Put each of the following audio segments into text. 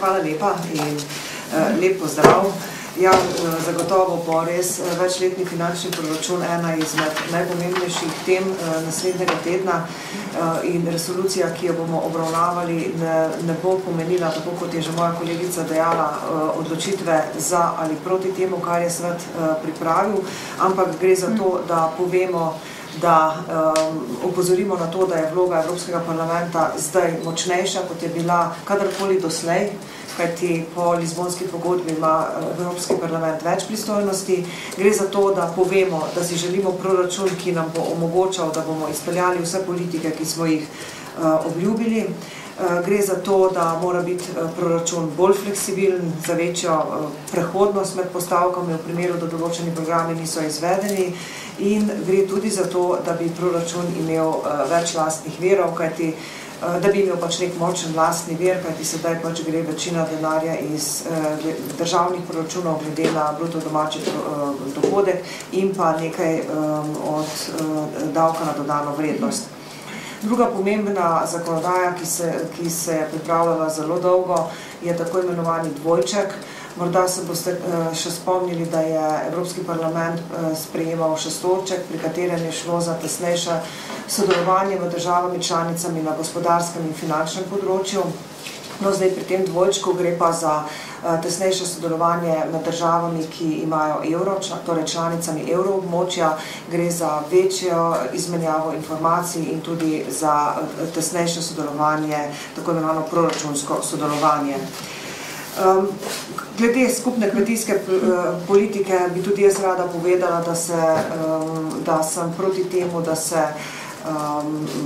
Hvala lepa in lep pozdrav. Ja, zagotovo bo res večletni finančni proračun ena izmed najpomembnejših tem naslednjega tedna in resolucija, ki jo bomo obravnavali, ne bo pomenila, tako kot je že moja kolegica dejala, odločitve za ali proti temu, kar je svet pripravil, ampak gre za to, da povemo, da opozorimo na to, da je vloga Evropskega parlamenta zdaj močnejša, kot je bila kadarkoli doslej, kajti po Lizbonski pogodbi ima Evropski parlament več pristojnosti. Gre za to, da povemo, da si želimo proračun, ki nam bo omogočal, da bomo izpeljali vse politike, ki smo jih obljubili. Gre za to, da mora biti proračun bolj fleksibilen, za večjo prehodnost med postavkami v primeru, da določeni programi niso izvedeni, in gre tudi za to, da bi proračun imel več lastnih virov, kajti da bi imel pač nek močen lastni vir, kajti sedaj pač gre večina denarja iz državnih proračunov glede na bruto domači dohodek in pa nekaj od davka na dodano vrednost. Druga pomembna zakonodaja, ki se je pripravljala zelo dolgo, je tako imenovani dvojček. Morda se boste še spomnili, da je Evropski parlament sprejemal šestorček, pri katerem je šlo za tesnejše sodelovanje med državami članicami na gospodarskem in finančnem področju. No, zdaj pri tem dvojčku gre pa za tesnejše sodelovanje med državami, ki imajo evro, torej članicami evroobmočja, gre za večjo izmenjavo informacij in tudi za tesnejše sodelovanje, tako imenovano proračunsko sodelovanje. Glede skupne kmetijske politike bi tudi jaz rada povedala, da sem proti temu, da se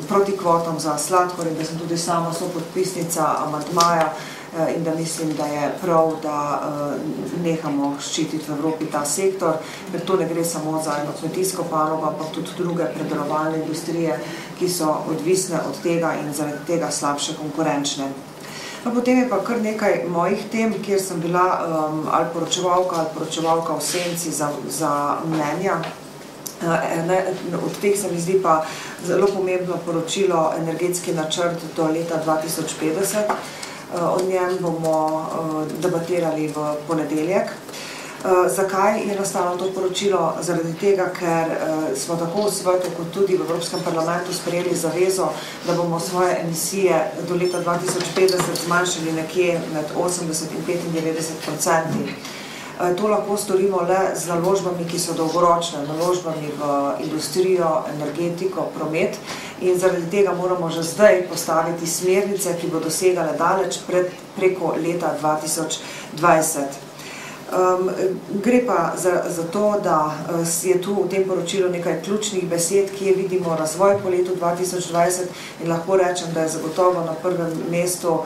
proti kvotam za sladkor in da sem tudi sama sopodpisnica amandmaja in da mislim, da je prav, da nehamo ščititi v Evropi ta sektor, ker to ne gre samo za eno kmetijsko panogo, ampak tudi druge predelovalne industrije, ki so odvisne od tega in zaradi tega slabše konkurenčne. Potem je pa kar nekaj mojih tem, kjer sem bila ali poročevalka v senci za mnenja. Od teh se mi zdi pa zelo pomembno poročilo Energetski načrt do leta 2050. O njem bomo debatirali v ponedeljek. Zakaj je nastalo to poročilo? Zaradi tega, ker smo tako v svetu kot tudi v Evropskem parlamentu sprejeli zavezo, da bomo svoje emisije do leta 2050 zmanjšali nekje med 80 in 95%. To lahko storimo le z naložbami, ki so dolgoročne, naložbami v industrijo, energetiko, promet, in zaradi tega moramo že zdaj postaviti smernice, ki bodo segale daleč preko leta 2020. Gre pa za to, da je tu v tem poročilu nekaj ključnih besed, kje vidimo razvoj po letu 2020 in lahko rečem, da je zagotovo na prvem mestu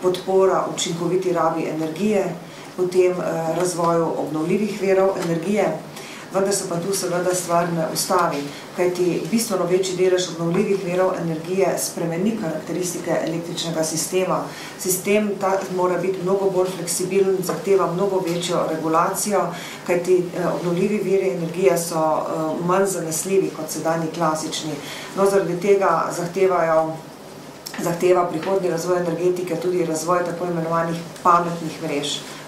podpora učinkoviti rabi energije, potem razvoju obnovljivih virov energije, vendar se pa tu seveda stvar ne ustavi, kajti bistveno večji delež obnovljivih virov energije spremeni karakteristike električnega sistema. Sistem mora biti mnogo bolj fleksibilen, zahteva mnogo večjo regulacijo, kajti obnovljivi viri energije so manj zanesljivi kot sedanji klasični. No, zaradi tega zahteva prihodnji razvoj energetike tudi razvoj tako imenovanih pametnih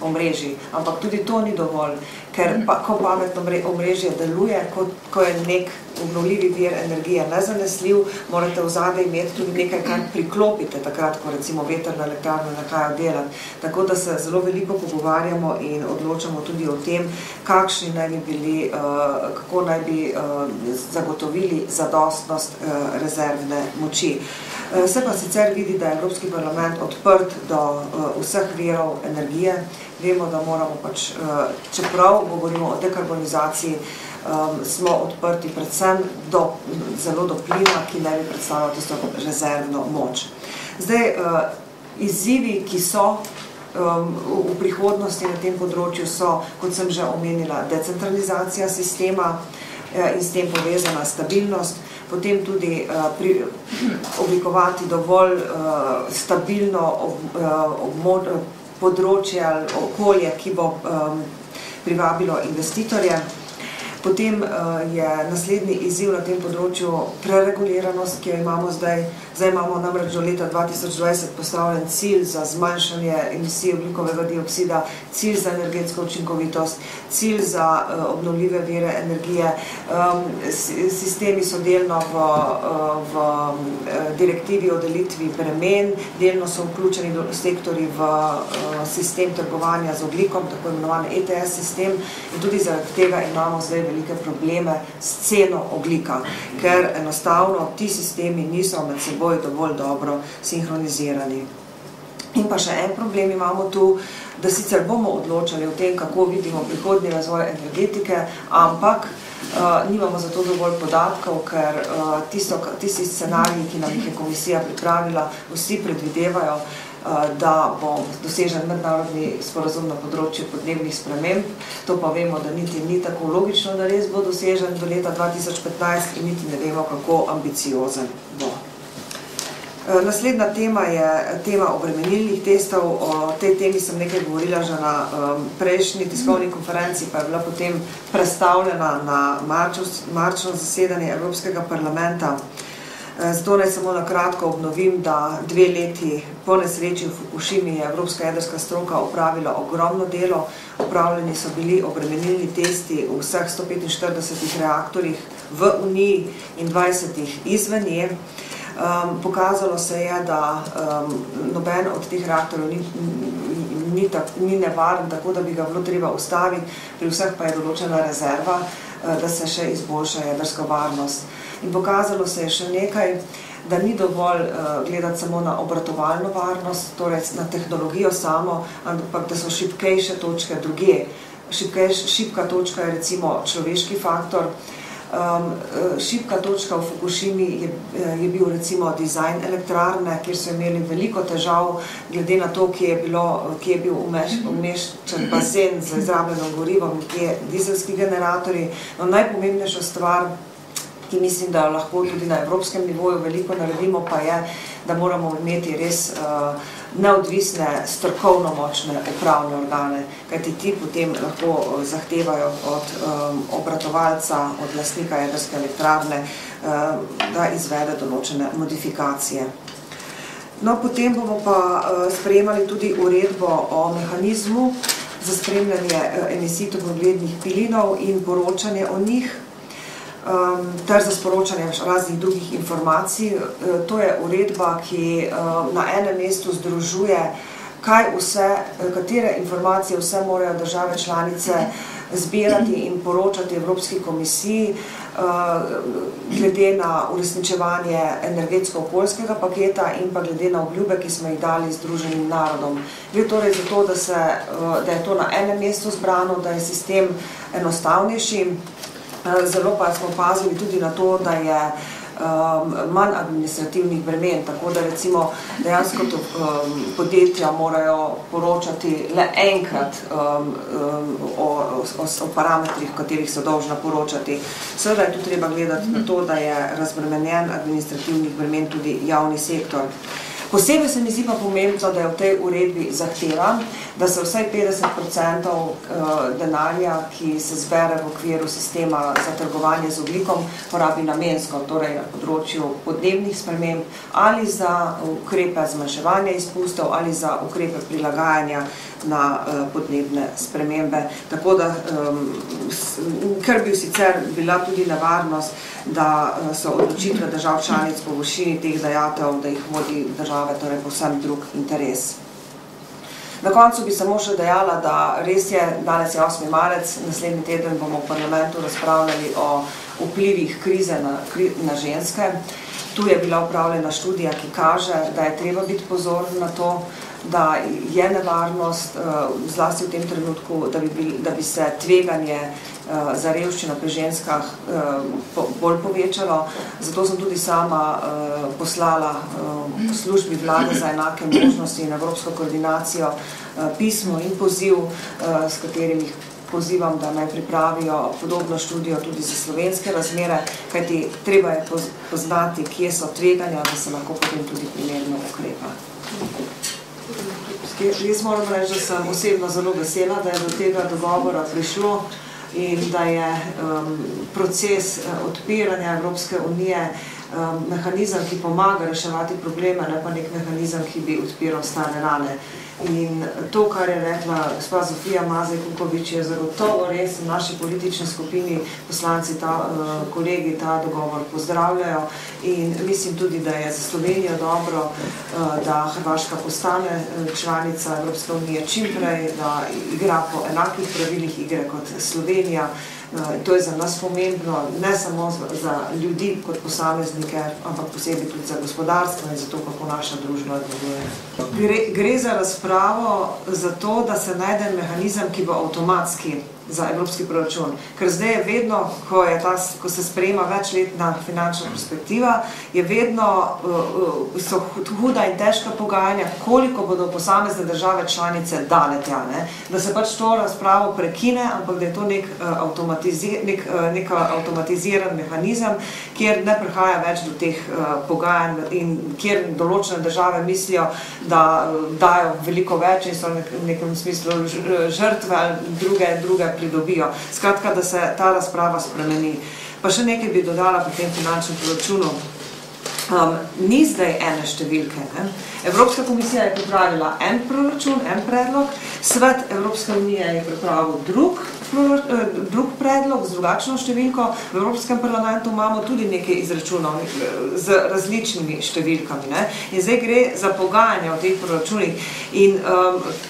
omrežij. Ampak tudi to ni dovolj, ker ko pametno omrežje deluje, ko je nek obnovljivi vir energije nezanesljiv, morate v zadaj imeti tudi nekaj, kar priklopite takrat, ko recimo vetrna elektrarna nehajo delati. Tako da se zelo veliko pogovarjamo in odločamo tudi o tem, kako naj bi zagotovili zadostnost rezervne moči. Se pa sicer vidi, da je Evropski parlament odprt do vseh virov energije. Vemo, da moramo pač, čeprav govorimo o dekarbonizaciji, smo odprti predvsem zelo do plina, ki ne bi predstavljal tisto rezervno moč. Zdaj, izzivi, ki so v prihodnosti na tem področju so, kot sem že omenila, decentralizacija sistema in s tem povezana stabilnost, potem tudi oblikovati dovolj stabilno področje ali okolje, ki bo privabilo investitorje. Potem je naslednji izziv na tem področju prereguliranost, ki jo imamo zdaj. Zdaj imamo namreč do leta 2020 postavljen cilj za zmanjšanje emisij ogljikovega dioksida, cilj za energetsko učinkovitost, cilj za obnovljive vire energije. Sistemi so delno v direktivi o delitvi bremen, delno so vključeni sektorji v sistem trgovanja z ogljikom, tako imenovan ETS sistem, in tudi zaradi tega imamo zdaj velike probleme s ceno oglika, ker enostavno ti sistemi niso med seboj dovolj dobro sinhronizirani. In pa še en problem imamo tu, da sicer bomo odločali o tem, kako vidimo prihodnji razvoj energetike, ampak nimamo za to dovolj podatkov, ker tisti scenariji, ki nam jih je komisija pripravila, vsi predvidevajo, da bo dosežen mednarodni sporazum na področju podnebnih sprememb. To pa vemo, da niti ni tako logično, da res bo dosežen do leta 2015 in niti ne vemo, kako ambiciozen bo. Naslednja tema je tema obremenilnih testov. O tej temi sem nekaj govorila že na prejšnji tiskovni konferenci, pa je bila potem prestavljena na marčno zasedanje Evropskega parlamenta. Zato naj samo na kratko obnovim, da 2 leti po nesreči v Fukušimi je Evropska jedrska stroka opravila ogromno delo. Opravljeni so bili obremenilni testi v vseh 145 reaktorjih v Uniji in 20 izven nje. Pokazalo se je, da noben od teh reaktorjev ni nevaren, tako da bi ga bilo treba ustaviti, pri vseh pa je določena rezerva, da se še izboljša jedrska varnost. In pokazalo se je še nekaj, da ni dovolj gledati samo na obratovalno varnost, torej na tehnologijo samo, ampak da so šibkejše točke drugje. Šibka točka je recimo človeški faktor. Šibka točka v Fukušimi je bil recimo dizajn elektrarne, kjer so imeli veliko težav glede na to, kje je bil umeščen bazen z izrabljenim gorivom, kje je dizelski generatorji. No, najpomembnejša stvar, ki mislim, da lahko tudi na evropskem nivoju veliko naredimo, pa je, da moramo imeti res neodvisne, strokovno močne upravne organe, kajti ti potem lahko zahtevajo od obratovalca, od lastnika jedrske elektrarne, da izvede določene modifikacije. No, potem bomo pa sprejemali tudi uredbo o mehanizmu za spremljanje emisij toplogrednih plinov in poročanje o njih, ter za sporočanje raznih drugih informacij. To je uredba, ki na enem mestu združuje, katere informacije vse morajo države članice zbirati in poročati Evropski komisiji glede na uresničevanje energetsko-okoljskega paketa in pa glede na obljube, ki smo jih dali Združenim narodom. Gre torej za to, da je to na enem mestu zbrano, da je sistem enostavnejši. Zelo pa smo pazili tudi na to, da je manj administrativnih bremen, tako da recimo dejansko podjetja morajo poročati le enkrat o parametrih, v katerih so dolžna poročati. Seveda je tu treba gledati na to, da je razbremenjen administrativnih bremen tudi javni sektor. Posebej se mi zdi pa pomembno, da je v tej uredbi zahtevan, da se vsaj 50% denarja, ki se zbere v okviru sistema za trgovanje z ogljikom, porabi namensko, torej na področju podnebnih sprememb ali za ukrepe zmanjševanja izpustov ali za ukrepe prilagajanja na podnebne spremembe. Tako da, ker bi sicer bila tudi nevarnost, da so odločitve držav članic po višini teh dajatev, da jih vodi države, torej povsem drug interes. Na koncu bi samo še dejala, da res je, danes je 8. marec, naslednji teden bomo v parlamentu razpravljali o vplivih krize na ženske. Tu je bila opravljena študija, ki kaže, da je treba biti pozoren na to, da je nevarnost, zlasti v tem trenutku, da bi se tveganje za revščino pri ženskah bolj povečalo. Zato sem tudi sama poslala službi vlade za enake možnosti in evropsko koordinacijo pismo in poziv, s katerim jih pozivam, da naj pripravijo podobno študijo tudi za slovenske razmere, kajti treba je poznati, kje so tveganja, da se lahko potem tudi primerno ukrepa. Jaz moram reči, da sem osebno zelo vesela, da je do tega dogovora prišlo. in da je proces odpiranja Evropske unije mehanizem, ki pomaga reševati probleme, ne pa nek mehanizem, ki bi odpiral stare rane. In to, kar je rekla gospa Zofija Mazej-Kukovič, je zagotovo res v naši politični skupini poslanci, kolegi ta dogovor pozdravljajo in mislim tudi, da je za Slovenijo dobro, da Hrvaška postane članica Evropske unije čimprej, da igra po enakih pravilih igre kot Slovenija. To je za nas pomembno, ne samo za ljudi kot posameznike, ampak posebej tudi za gospodarstvo in za to, kako naša družba deluje. Gre za razpravo za to, da se najde mehanizem, ki bo avtomatski za evropski proračun. Ker zdaj je vedno, ko se sprejema večletna finančna perspektiva, je vedno so huda in težka pogajanja, koliko bodo posamezne države članice dale tja. Da se pač to razpravo prekine, ampak da je to nek avtomatiziran mehanizem, kjer ne prihaja več do teh pogajanj in kjer določene države mislijo, da dajo veliko več in so v nekem smislu žrtve ali druge pridobijo. Skratka, da se ta razprava spremeni. Pa še nekaj bi dodala pri tem finančnem proračunu. Ni zdaj ene številke. Evropska komisija je pripravila en proračun, en predlog, Svet Evropske unije je pripravil drug predlog z drugačno številko, v Evropskem parlamentu imamo tudi nekaj izračunov z različnimi številkami. In zdaj gre za pogajanja o teh proračunih. In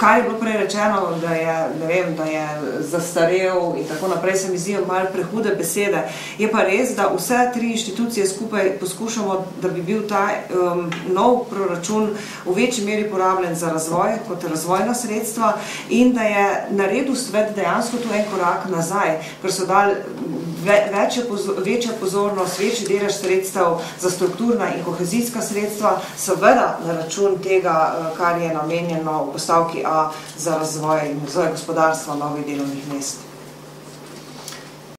kar je bilo prej rečeno, da je zastarel in tako naprej, se mi zdijo malo prehude besede. Je pa res, da vse tri inštitucije skupaj poskušamo, da bi bil ta nov proračun v večji meri porabljen za razvoj, kot razvojna sredstva in da je naredil svet dejansko tu en korak nazaj, ker so dali večja pozornost, večji delež sredstev za strukturna in kohezijska sredstva, seveda na račun tega, kar je namenjeno v postavki A za razvoj gospodarstva novih delovnih mest.